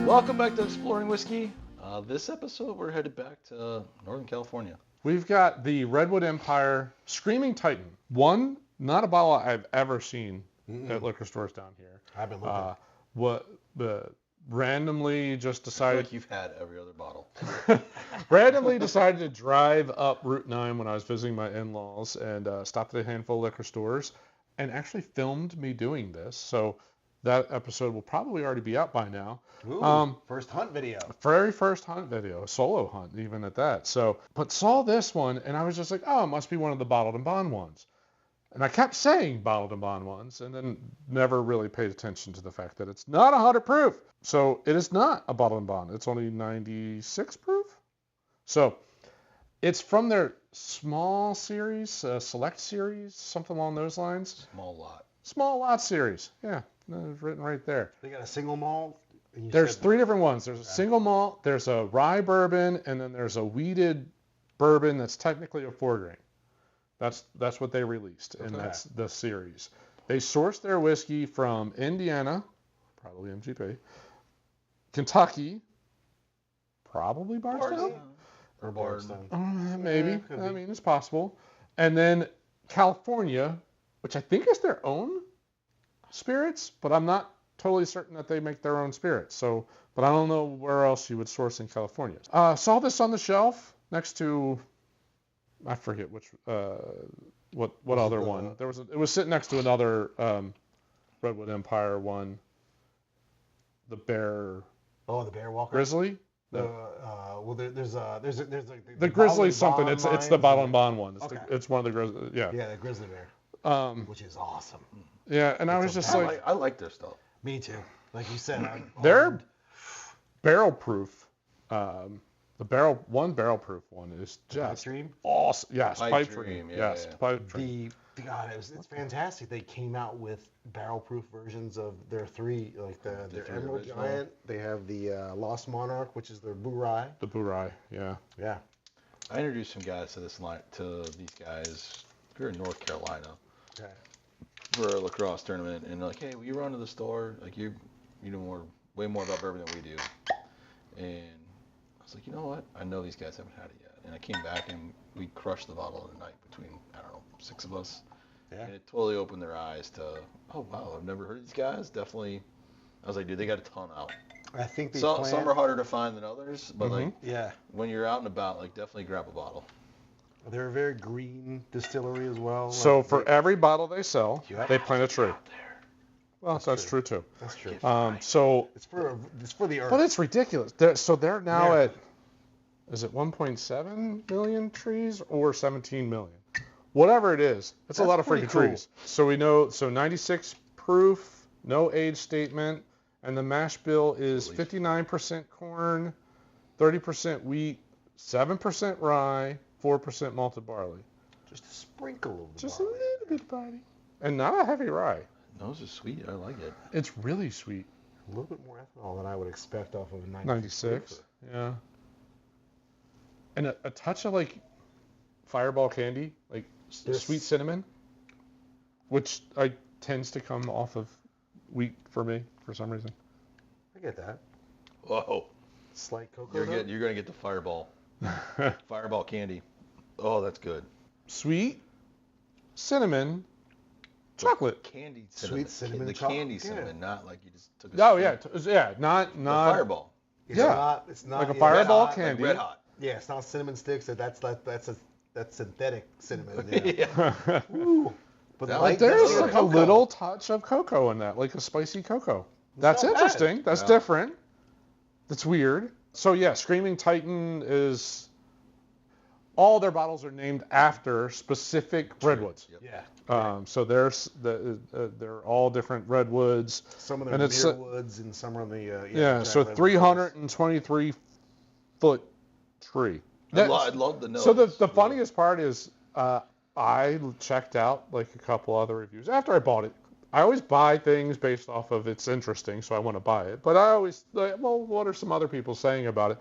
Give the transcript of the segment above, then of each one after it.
Welcome back to Exploring Whiskey. This episode, we're headed back to Northern California. We've got the Redwood Empire Screaming Titan. One, not a bottle I've ever seen at liquor stores down here. I've been looking. Randomly just I feel decided. like you've had every other bottle. Randomly decided to drive up Route 9 when I was visiting my in-laws and stopped at a handful of liquor stores and actually filmed me doing this. So that episode will probably already be out by now. Ooh, first hunt video. Very first hunt video, solo hunt even at that. So, but saw this one and I was just like, oh, it must be one of the bottled and bond ones. And I kept saying bottled and bond ones and then never really paid attention to the fact that it's not 100 proof. So it is not a bottled and bond. It's only 96 proof. So it's from their small series, select series, something along those lines. Small lot series. Yeah, it's written right there. They got a single malt. There's three different ones. There's a single malt, there's a rye bourbon, and then there's a wheated bourbon that's technically a 4-grain. That's what they released, and that's the series. They sourced their whiskey from Indiana, probably MGP, Kentucky, probably Bardstown? Or Bardstown. Maybe. I mean, it's possible. And then California, which I think is their own spirits, but I'm not totally certain that they make their own spirits. So, but I don't know where else you would source in California. Saw this on the shelf next to, I forget which, what other one. It was sitting next to another Redwood Empire one. The Bear. Oh, the Bear Walker. Grizzly. Well, there's the Grizzly something. It's the bottle and bond one. It's one of the Grizzly. Yeah. Yeah, the Grizzly Bear. Which is awesome. Yeah, and I was just like, I like their stuff. Me too. Like you said, they're barrel proof. The barrel proof one is just awesome. Yes, Pipe Dream. Yes, Pipe Dream. God, it's fantastic. They came out with barrel-proof versions of their three, like their Emerald Giant. They have the Lost Monarch, which is their Boo-Rye. The Boo-Rye, yeah. Yeah. I introduced some guys to these guys. We were in North Carolina for a lacrosse tournament, and they're like, hey, will you run to the store? Like you know way more about bourbon than we do. And I was like, you know what? I know these guys haven't had it yet. And I came back and we crushed the bottle in the night between, I don't know, 6 of us. Yeah. And it totally opened their eyes to, oh, wow, I've never heard of these guys. Definitely. I was like, dude, they got a ton out. I think some are harder to find than others, but when you're out and about, definitely grab a bottle. They're a very green distillery as well. So for every bottle they sell, they plant a tree. Well, that's true too. That's true. So it's for the earth. But it's ridiculous. They're now at, is it 1.7 million trees or 17 million? Whatever it is, it's a lot of freaking trees. So we know, 96 proof, no age statement, and the mash bill is 59% corn, 30% wheat, 7% rye, 4% malted barley. Just a sprinkle of the Just barley. A little bit of barley. And not a heavy rye. Those are sweet. I like it. It's really sweet. A little bit more ethanol than I would expect off of a 96. Yeah. And a touch of Fireball candy, sweet cinnamon, which tends to come off of wheat for me for some reason. I get that. Whoa. Slight cocoa. You're gonna get the Fireball. Fireball candy. Oh, that's good. Sweet cinnamon. Chocolate. Candied cinnamon. Sweet cinnamon. The candy cinnamon, not like you just took a not the Fireball. It's not like a Fireball candy. Red hot. Yeah, it's not cinnamon sticks. That's synthetic cinnamon. Yeah. Ooh. But there's a little touch of cocoa in that, like a spicy cocoa. That's interesting. Bad. That's different. That's weird. So yeah, Screaming Titan is, all their bottles are named after specific redwoods. Yep. Yeah. So they're all different redwoods. Some of them are woods and some are on the so 323 foot tree. I'd love to know. So the funniest part is I checked out a couple other reviews after I bought it. I always buy things based off of it's interesting, so I want to buy it. But I always what are some other people saying about it?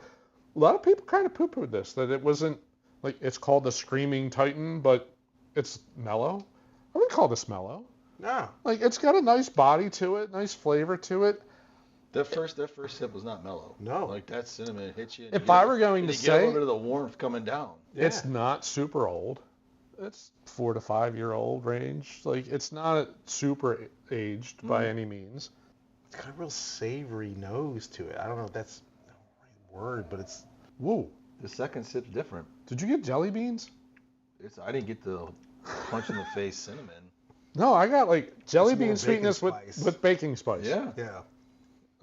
A lot of people kind of poo-pooed this, that it wasn't it's called the Screaming Titan, but it's mellow. I wouldn't call this mellow. No. It's got a nice body to it, nice flavor to it. That first sip was not mellow. No. Like that cinnamon hits you. If I were going to you get a little say, bit of the warmth coming down. it's not super old. It's 4 to 5 year old range. Like it's not super aged by any means. It's got a real savory nose to it. I don't know if that's the right word, but it's. Whoa. The second sip's different. Did you get jelly beans? I didn't get the punch in the face cinnamon. No, I got like jelly It's more bean sweetness spice. with baking spice. Yeah.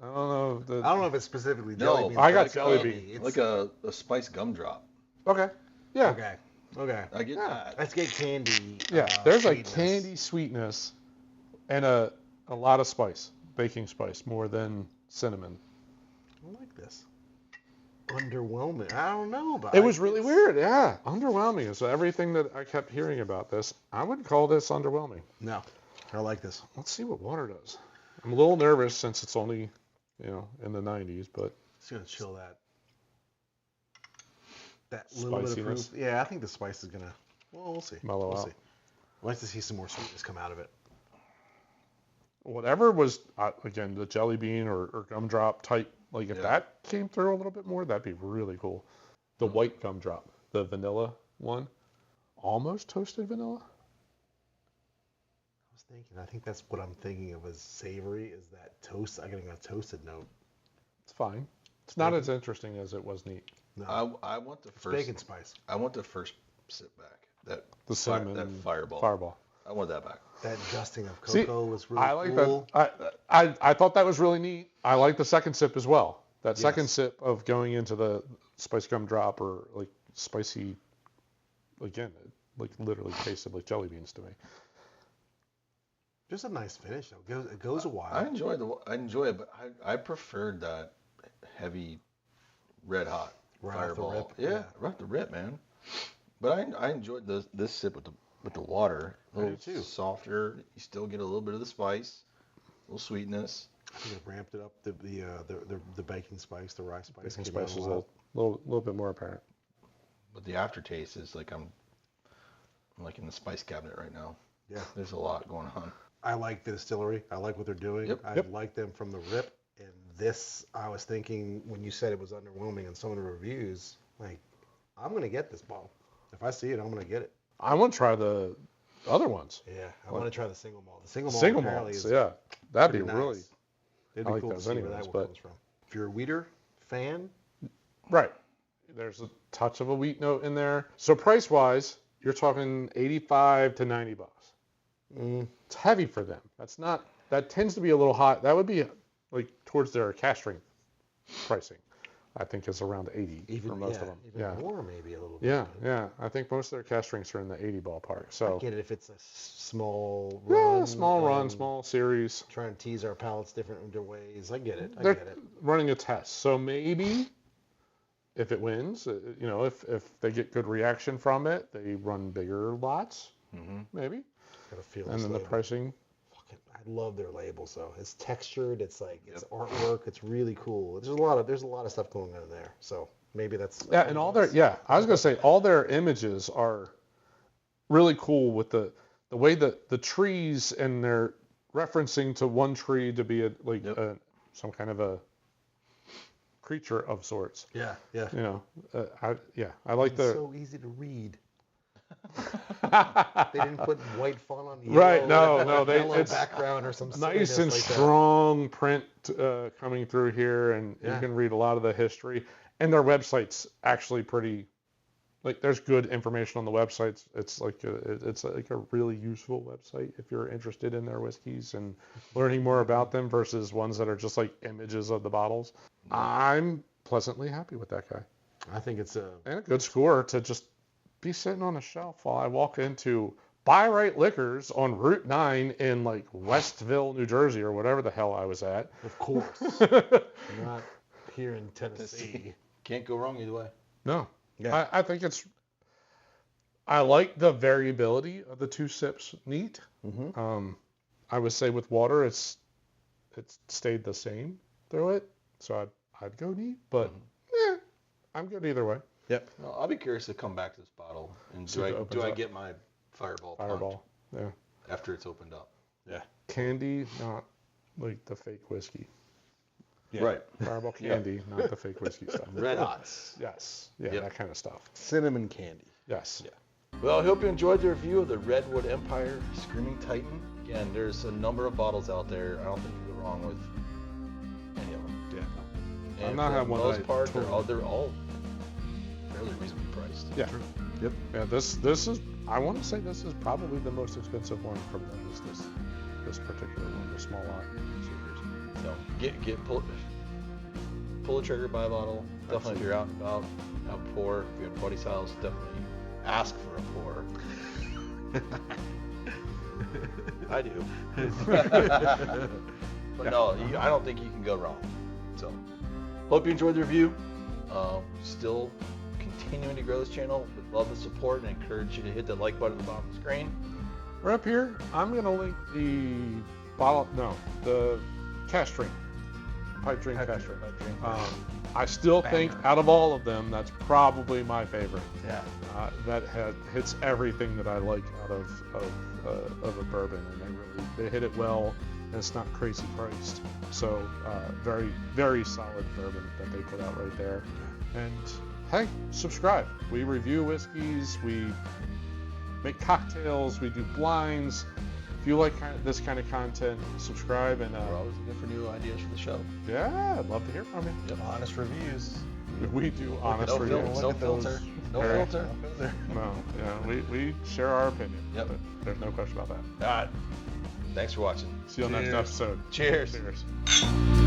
I don't know. I don't know if it's specifically jelly beans. I got but jelly candy. beans. Like a spiced gumdrop. Okay. Yeah. Okay. I get that. Let's get candy. Yeah. There's sweetness. like candy sweetness and a lot of spice, baking spice, more than cinnamon. I like this. Underwhelming. I don't know about It was really weird. Yeah. Underwhelming. So everything that I kept hearing about this, I would call this underwhelming. No. I like this. Let's see what water does. I'm a little nervous since it's only, in the 90s, but It's gonna chill that little bit of Spiciness? proof. Yeah, I think the spice is gonna. Well, we'll see. Mellow we'll out. see. I'd like to see some more sweetness come out of it. whatever was, again, the jelly bean or gumdrop type, like if that came through a little bit more, that'd be really cool. The white gumdrop, the vanilla one, almost toasted vanilla. I think that's what I'm thinking of as savory, is that toast. I'm getting a toasted note. It's fine. It's not as interesting as it was neat. No. I want the It's first bacon spice. I want the first sip back. The cinnamon, that fireball. Fireball. I want that back. That dusting of cocoa was really I like cool. that. I thought that was really neat. I like the second sip as well. That second sip of going into the spice gumdrop or like spicy, again, it like literally tasted like jelly beans to me. Just a nice finish though. It goes a while. I enjoy it, but I preferred that heavy, red hot Right off the fireball. rip, Yeah, yeah. right off the rip, man. But I enjoyed this sip with the water. A little too. softer. You still get a little bit of the spice, a little sweetness. I think it ramped it up. The baking spice, the rye spice. Baking came out spice was a a lot. little bit more apparent. But the aftertaste is like I'm like in the spice cabinet right now. Yeah. There's a lot going on. I like the distillery. I like what they're doing. Yep. I like them from the rip. And this, I was thinking when you said it was underwhelming in some of the reviews, like, I'm going to get this bottle. If I see it, I'm going to get it. I want to try the other ones. Yeah, I want to try the single malt. The single malt Single apparently malts, is yeah. That'd be pretty really, nice. It'd I be like cool to those see where anyways, that but- one comes from. If you're a wheater fan, right. There's a touch of a wheat note in there. So price-wise, you're talking 85 to 90 bucks. It's heavy for them. That tends to be a little high. That would be like towards their cash strength pricing. I think is around 80 for most of them. even more maybe a little bit. Yeah, yeah. I think most of their cash strengths are in the 80 ballpark. So I get it if it's a small run. yeah, small run, and small series. Trying to tease our palates different ways. I get it. I They're get it. running a test. So maybe if it wins, if they get good reaction from it, they run bigger lots. Maybe. Gotta feel And this then the label. pricing. I love their labels though. It's textured. It's like it's artwork. It's really cool. There's a lot of stuff going on in there. So maybe that's Yeah, and all their I was gonna say all their images are really cool with the way that the trees and they're referencing to one tree to be some kind of a creature of sorts. Yeah. I like It's the so easy to read. They didn't put white font on the yellow, Right, no, yellow it's background or some nice silliness and like strong print coming through here, and you can read a lot of the history. And their website's actually pretty, like there's good information on the websites. It's like a really useful website if you're interested in their whiskeys and learning more about them versus ones that are just like images of the bottles. I'm pleasantly happy with that guy. that. I think it's a And a good score to just be sitting on a shelf while I walk into Buy Right Liquors on Route 9 in like Westville, New Jersey, or whatever the hell I was at. of course not here in Tennessee. Can't go wrong either way. No. Yeah. I think I like the variability of the two sips neat. I would say with water, it's stayed the same through it. So I'd go neat, but I'm good either way. Yep. Well, I'll be curious to come back to this bottle and See if it do opens I up. get my fireball punch Fireball. Yeah. after it's opened up? Yeah. Candy, not like the fake whiskey. Yeah. Right. Fireball candy, not the fake whiskey stuff. Red Hots. Yes. Yeah, Yep. that kind of stuff. Cinnamon candy. Yes. Yeah. Well, I hope you enjoyed the review of the Redwood Empire Screaming Titan. Again, there's a number of bottles out there. I don't think you go wrong with any of them. Yeah. And I've not for had the one most that I part, totally- they're all fairly reasonably priced. Yeah. Yep. Yeah. This is. I want to say this is probably the most expensive one from them. Is this particular one, the small lot series. So pull the trigger, buy a bottle. Definitely if you're out and about, out pour. If you're at a buddy's house, definitely ask for a pour. I do. But no, I don't think you can go wrong. So, hope you enjoyed the review. Still continuing to grow this channel. Would love the support and encourage you to hit that like button at the bottom of the screen. Right up here, I'm gonna link the cash drink, pipe drink cash drink. I still think out of all of them, that's probably my favorite. Yeah. That hits everything that I like out of a bourbon, and they hit it well, and it's not crazy priced. So very, very solid bourbon that they put out right there. And hey, subscribe. We review whiskeys, we make cocktails, we do blinds. If you like this kind of content, subscribe, and We're always looking for new ideas for the show. yeah, I'd love to hear from you. Yep. Honest reviews. We do honest No reviews. filter. No filter. No Very- filter. No, yeah, we share our opinion. Yep. But there's no question about that. All right. Thanks for watching. See you on the next Cheers. episode. Cheers. Cheers.